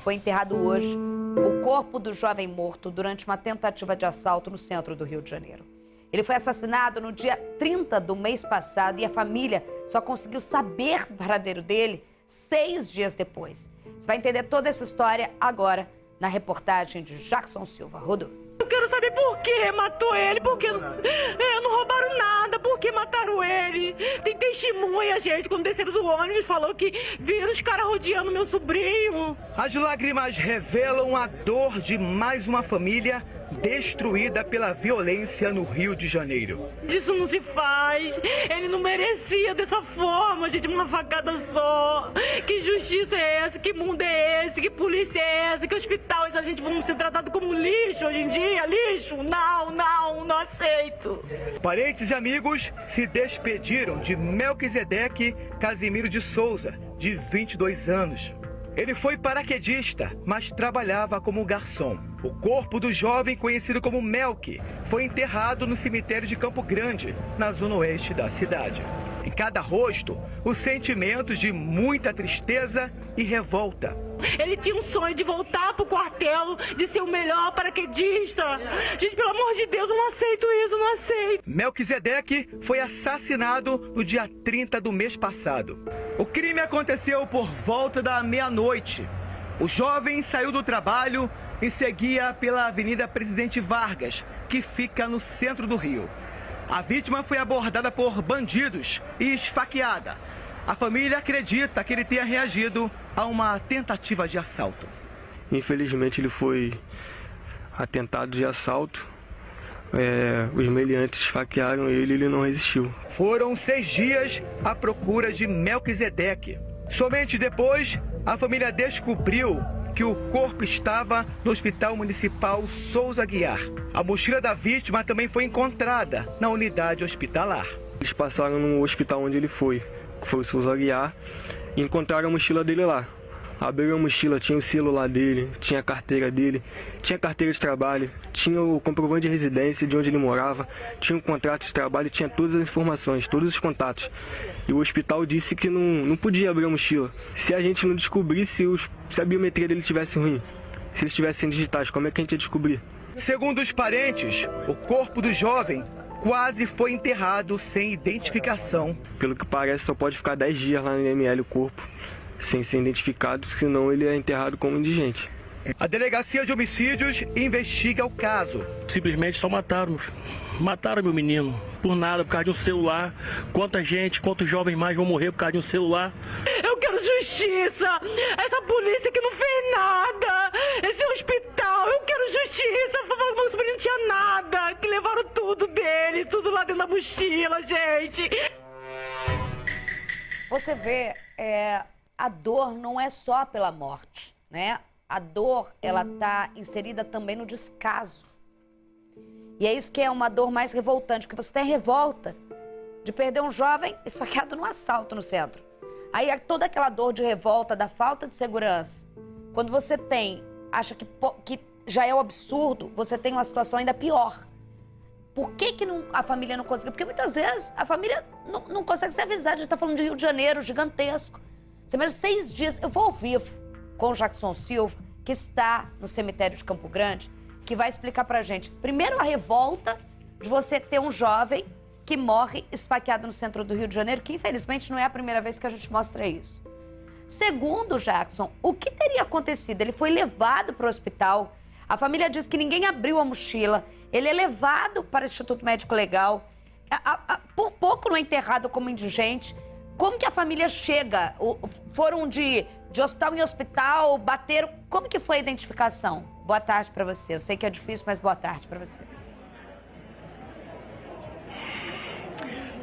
foi enterrado hoje o corpo do jovem morto durante uma tentativa de assalto no centro do Rio de Janeiro. Ele foi assassinado no dia 30 do mês passado e a família só conseguiu saber do paradeiro dele 6 dias depois. Você vai entender toda essa história agora na reportagem de Jackson Silva. Rodou. Eu quero saber por que matou ele, porque não roubaram nada, por que mataram ele. Tem testemunha, gente, quando desceram do ônibus, falou que viram os caras rodeando meu sobrinho. As lágrimas revelam a dor de mais uma família destruída pela violência no Rio de Janeiro. Isso não se faz, ele não merecia dessa forma, gente, uma facada só. Que justiça é essa, que mundo é esse, que polícia é essa, que hospital essa gente vamos ser tratados como lixo hoje em dia, lixo? Não aceito. Parentes e amigos se despediram de Melquisedeque Casimiro de Souza, de 22 anos. Ele foi paraquedista, mas trabalhava como garçom. O corpo do jovem, conhecido como Melqui, foi enterrado no cemitério de Campo Grande, na zona oeste da cidade. Em cada rosto, os sentimentos de muita tristeza e revolta. Ele tinha um sonho de voltar pro quartel, de ser o melhor paraquedista. Gente, pelo amor de Deus, eu não aceito isso, eu não aceito. Melquisedeque foi assassinado no dia 30 do mês passado. O crime aconteceu por volta da meia-noite. O jovem saiu do trabalho e seguia pela Avenida Presidente Vargas, que fica no centro do Rio. A vítima foi abordada por bandidos e esfaqueada. A família acredita que ele tenha reagido a uma tentativa de assalto. Infelizmente ele foi atentado de assalto. Os meliantes esfaquearam ele e ele não resistiu. Foram 6 dias à procura de Melquisedeque. Somente depois, a família descobriu que o corpo estava no Hospital Municipal Souza Aguiar. A mochila da vítima também foi encontrada na unidade hospitalar. Eles passaram no hospital onde ele foi, que foi o Souza Aguiar, e encontraram a mochila dele lá. Abriram a mochila, tinha o celular dele, tinha a carteira dele, tinha a carteira de trabalho, tinha o comprovante de residência de onde ele morava, tinha um contrato de trabalho, tinha todas as informações, todos os contatos. E o hospital disse que não podia abrir a mochila. Se a gente não descobrisse se a biometria dele tivesse ruim, se eles tivessem digitais, como é que a gente ia descobrir? Segundo os parentes, o corpo do jovem quase foi enterrado sem identificação. Pelo que parece, só pode ficar 10 dias lá no IML o corpo, sem ser identificado, senão ele é enterrado como indigente. A Delegacia de Homicídios investiga o caso. Simplesmente só mataram meu menino, por nada, por causa de um celular. Quanta gente, quantos jovens mais vão morrer por causa de um celular? Eu quero justiça, essa polícia que não fez nada, esse hospital, eu quero justiça, meu sobrinho não tinha nada, que levaram tudo dele, tudo lá dentro da mochila, gente. Você vê, a dor não é só pela morte, né? A dor, ela tá inserida também no descaso. E é isso que é uma dor mais revoltante, porque você tem revolta de perder um jovem esfaqueado num assalto no centro. Aí toda aquela dor de revolta, da falta de segurança. Quando você acha que já é um absurdo, você tem uma situação ainda pior. Por que a família não consegue? Porque muitas vezes a família não consegue se avisar. A gente tá falando de Rio de Janeiro, gigantesco. Você mesmo 6 dias, eu vou ao vivo com o Jackson Silva, que está no cemitério de Campo Grande, que vai explicar pra gente, primeiro, a revolta de você ter um jovem que morre esfaqueado no centro do Rio de Janeiro, que infelizmente não é a primeira vez que a gente mostra isso. Segundo, Jackson, o que teria acontecido? Ele foi levado para o hospital, a família diz que ninguém abriu a mochila, ele é levado para o Instituto Médico Legal, por pouco não é enterrado como indigente. Como que a família chega? Foram de hospital em hospital, bateram... Como que foi a identificação? Boa tarde para você. Eu sei que é difícil, mas boa tarde para você.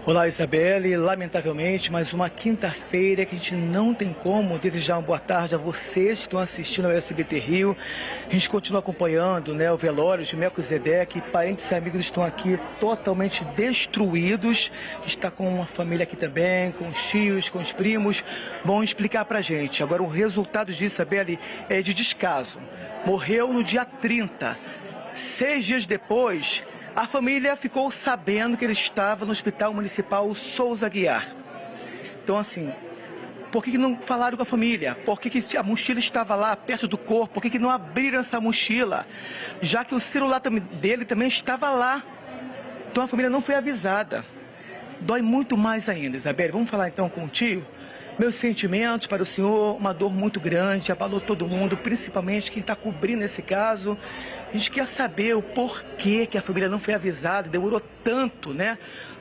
Olá, Isabelle. Lamentavelmente, mais uma quinta-feira que a gente não tem como desejar uma boa tarde a vocês que estão assistindo ao SBT Rio. A gente continua acompanhando, né, o velório de Melquisedeque. Parentes e amigos estão aqui totalmente destruídos. A gente está com uma família aqui também, com os tios, com os primos. Vão explicar pra gente. Agora, o resultado disso, Isabelle, é de descaso. Morreu no dia 30. 6 dias depois, a família ficou sabendo que ele estava no Hospital Municipal Souza Aguiar. Então, assim, Por que não falaram com a família? Por que a mochila estava lá, perto do corpo? Por que não abriram essa mochila? Já que o celular dele também estava lá. Então a família não foi avisada. Dói muito mais ainda, Isabelle. Vamos falar então com o tio? Meus sentimentos para o senhor, uma dor muito grande, abalou todo mundo, principalmente quem está cobrindo esse caso. A gente quer saber o porquê que a família não foi avisada, demorou tanto, né?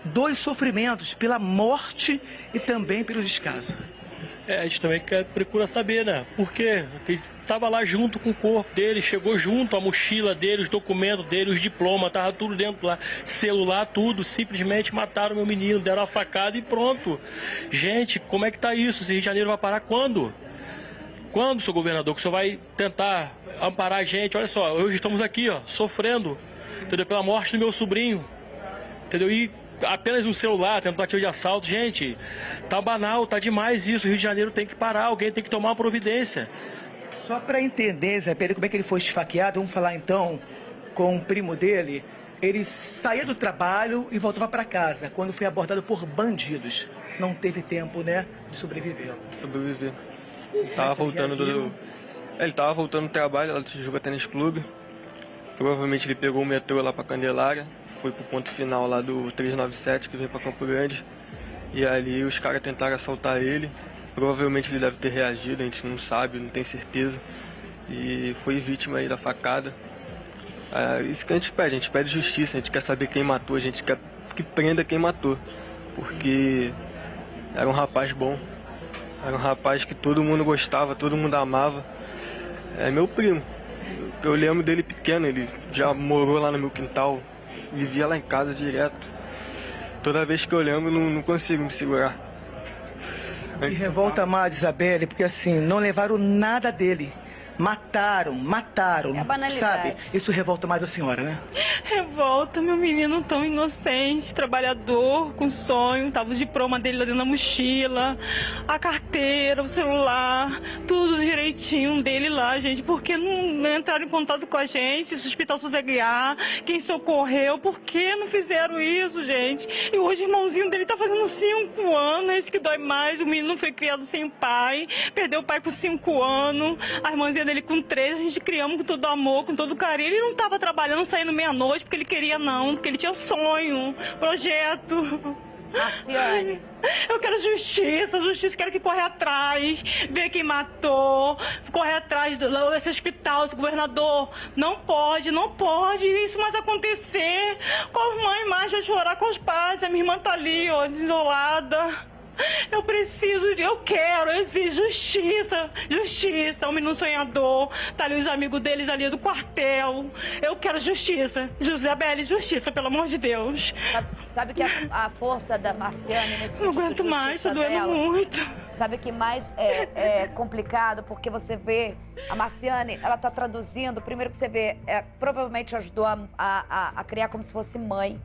2 sofrimentos, pela morte e também pelo descaso. A gente também procura saber, né? Por quê? Porque ele estava lá junto com o corpo dele, chegou junto, a mochila dele, os documentos dele, os diplomas, tava tudo dentro lá, celular, tudo. Simplesmente mataram meu menino, deram a facada e pronto. Gente, como é que tá isso? Esse Rio de Janeiro vai parar quando? Quando, seu governador, que o senhor vai tentar amparar a gente? Olha só, hoje estamos aqui, ó, sofrendo, entendeu? Pela morte do meu sobrinho, entendeu? E apenas um celular, tentativa de assalto. Gente, tá banal, tá demais isso. O Rio de Janeiro tem que parar, alguém tem que tomar uma providência. Só para entender, Isabelle, como é que ele foi esfaqueado, vamos falar então com o primo dele. Ele saía do trabalho e voltava para casa, quando foi abordado por bandidos. Não teve tempo, né, de sobreviver. Sobreviver. Ele tava voltando do trabalho lá do Tijuca Tênis Clube. Provavelmente ele pegou o metrô lá para Candelária. Foi pro ponto final lá do 397, que vem para Campo Grande. E ali os caras tentaram assaltar ele. Provavelmente ele deve ter reagido, a gente não sabe, não tem certeza. E foi vítima aí da facada. Isso que a gente pede justiça, a gente quer saber quem matou, a gente quer que prenda quem matou. Porque era um rapaz bom, era um rapaz que todo mundo gostava, todo mundo amava. É meu primo. Eu lembro dele pequeno, ele já morou lá no meu quintal. Vivia lá em casa direto. Toda vez que eu lembro, não consigo me segurar. E revolta mais, Isabelle, porque assim, não levaram nada dele. Mataram. É a banalidade. Sabe? Isso revolta mais a senhora, né? Revolta, meu menino tão inocente, trabalhador, com sonho. Tava o diploma dele lá dentro da mochila, a carteira, o celular, tudo direitinho dele lá, gente. Por que não entraram em contato com a gente? Se o hospital Sozeguiar, quem socorreu, por que não fizeram isso, gente? E hoje o irmãozinho dele tá fazendo 5 anos, é isso que dói mais. O menino foi criado sem pai, perdeu o pai por 5 anos, a irmãzinha dele com 13, a gente criamos com todo amor, com todo carinho. Ele não estava trabalhando, saindo meia-noite, porque ele queria não, porque ele tinha sonho, projeto. Marciane. Eu quero justiça, quero que corra atrás, ver quem matou, correr atrás desse hospital, esse governador. Não pode isso mais acontecer. Com as mães mais vai chorar com os pais, a minha irmã tá ali, ó, isolada. Eu exijo justiça, o menino sonhador, tá ali os amigos deles ali do quartel. Eu quero justiça, Isabelle, justiça, pelo amor de Deus. Sabe que a força da Marciane nesse Não aguento mais, tô doendo muito. Sabe que mais é complicado, porque você vê, a Marciane, ela tá traduzindo, primeiro que você vê, provavelmente ajudou a criar como se fosse mãe.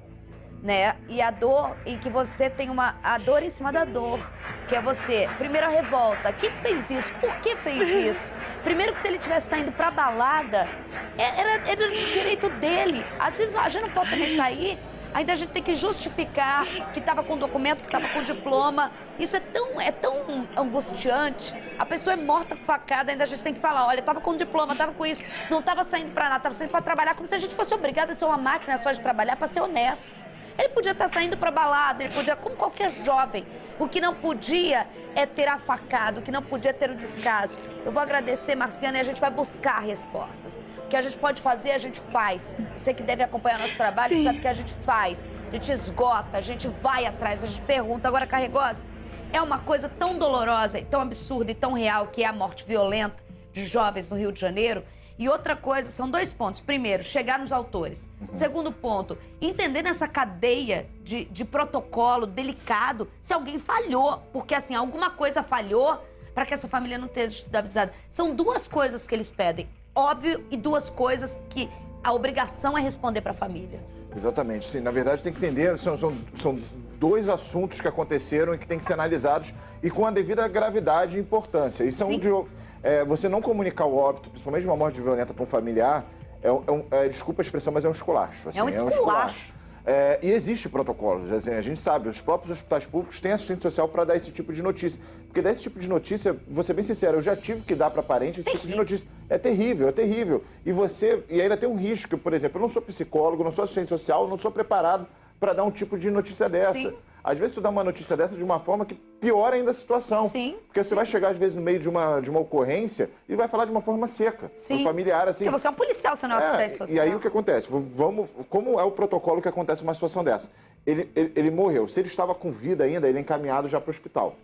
Né? E a dor em que você tem a dor em cima da dor, que é você, primeiro a revolta, quem fez isso? Por que fez isso? Primeiro que se ele estivesse saindo pra balada, era direito dele. Às vezes a gente não pode também sair, ainda a gente tem que justificar que estava com documento, que estava com diploma. Isso é tão angustiante. A pessoa é morta com facada, ainda a gente tem que falar, olha, estava com diploma, estava com isso, não estava saindo pra nada, estava saindo pra trabalhar, como se a gente fosse obrigada a ser uma máquina só de trabalhar para ser honesto. Ele podia estar saindo para balada, ele podia, como qualquer jovem. O que não podia é ter a facada, o que não podia é ter o descaso. Eu vou agradecer, Marciane, e a gente vai buscar respostas. O que a gente pode fazer, a gente faz. Você que deve acompanhar nosso trabalho, sabe que a gente faz. A gente esgota, a gente vai atrás, a gente pergunta. Agora, Carregosa, é uma coisa tão dolorosa, e tão absurda e tão real, que é a morte violenta de jovens no Rio de Janeiro. E outra coisa, são 2 pontos. Primeiro, chegar nos autores. Segundo ponto, entender nessa cadeia de protocolo delicado se alguém falhou. Porque, assim, alguma coisa falhou para que essa família não tenha sido avisada. São 2 coisas que eles pedem. Óbvio, e 2 coisas que a obrigação é responder para a família. Exatamente. Sim, na verdade, tem que entender, são 2 assuntos que aconteceram e que têm que ser analisados e com a devida gravidade e importância. E são você não comunicar o óbito, principalmente de uma morte violenta para um familiar, desculpa a expressão, mas é um esculacho. Assim, é um esculacho. E existe protocolos, assim, a gente sabe, os próprios hospitais públicos têm assistente social para dar esse tipo de notícia. Porque dar esse tipo de notícia, vou ser bem sincero, eu já tive que dar para parente esse tipo de notícia. É terrível, é terrível. E ainda tem um risco, por exemplo, eu não sou psicólogo, não sou assistente social, não sou preparado para dar um tipo de notícia dessa. Sim. Às vezes tu dá uma notícia dessa de uma forma que piora ainda a situação. Sim. Porque você vai chegar, às vezes, no meio de uma ocorrência e vai falar de uma forma seca. Sim. Um familiar, assim. Porque você é um policial, você não é assistente social. E aí o que acontece? Como é o protocolo que acontece numa situação dessa? Ele morreu. Se ele estava com vida ainda, ele é encaminhado já para o hospital.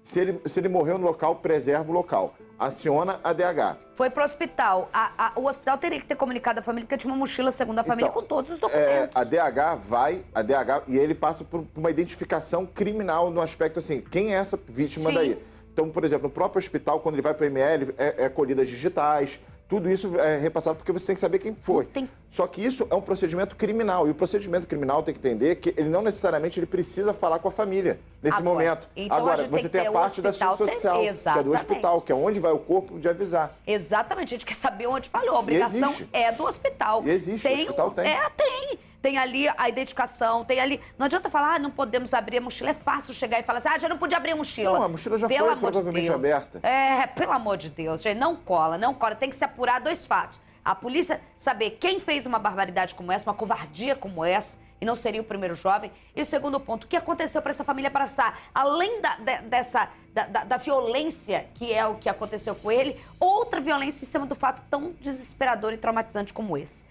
Se ele morreu no local, preserva o local. Aciona a DH. Foi pro hospital. O hospital teria que ter comunicado à família que tinha uma mochila, segundo a família, com todos os documentos. A DH, e ele passa por uma identificação criminal no aspecto assim, quem é essa vítima daí? Então, por exemplo, no próprio hospital, quando ele vai para o ML, é colhidas digitais, tudo isso é repassado porque você tem que saber quem foi. Só que isso é um procedimento criminal, e o procedimento criminal tem que entender que ele não necessariamente ele precisa falar com a família nesse momento. Então, agora, você tem a parte da assistência social, que é do hospital, que é onde vai o corpo de avisar. Exatamente, a gente quer saber onde falhou. A obrigação é do hospital. E existe, o hospital tem. Tem. Tem ali a identificação, tem ali... Não adianta falar, não podemos abrir a mochila. É fácil chegar e falar assim, já não podia abrir a mochila. Não, a mochila já foi provavelmente aberta. Pelo amor de Deus, gente, não cola. Tem que se apurar dois fatos. A polícia saber quem fez uma barbaridade como essa, uma covardia como essa, e não seria o primeiro jovem. E o segundo ponto, o que aconteceu para essa família passar? Além da violência, que é o que aconteceu com ele, outra violência em cima do fato tão desesperador e traumatizante como esse.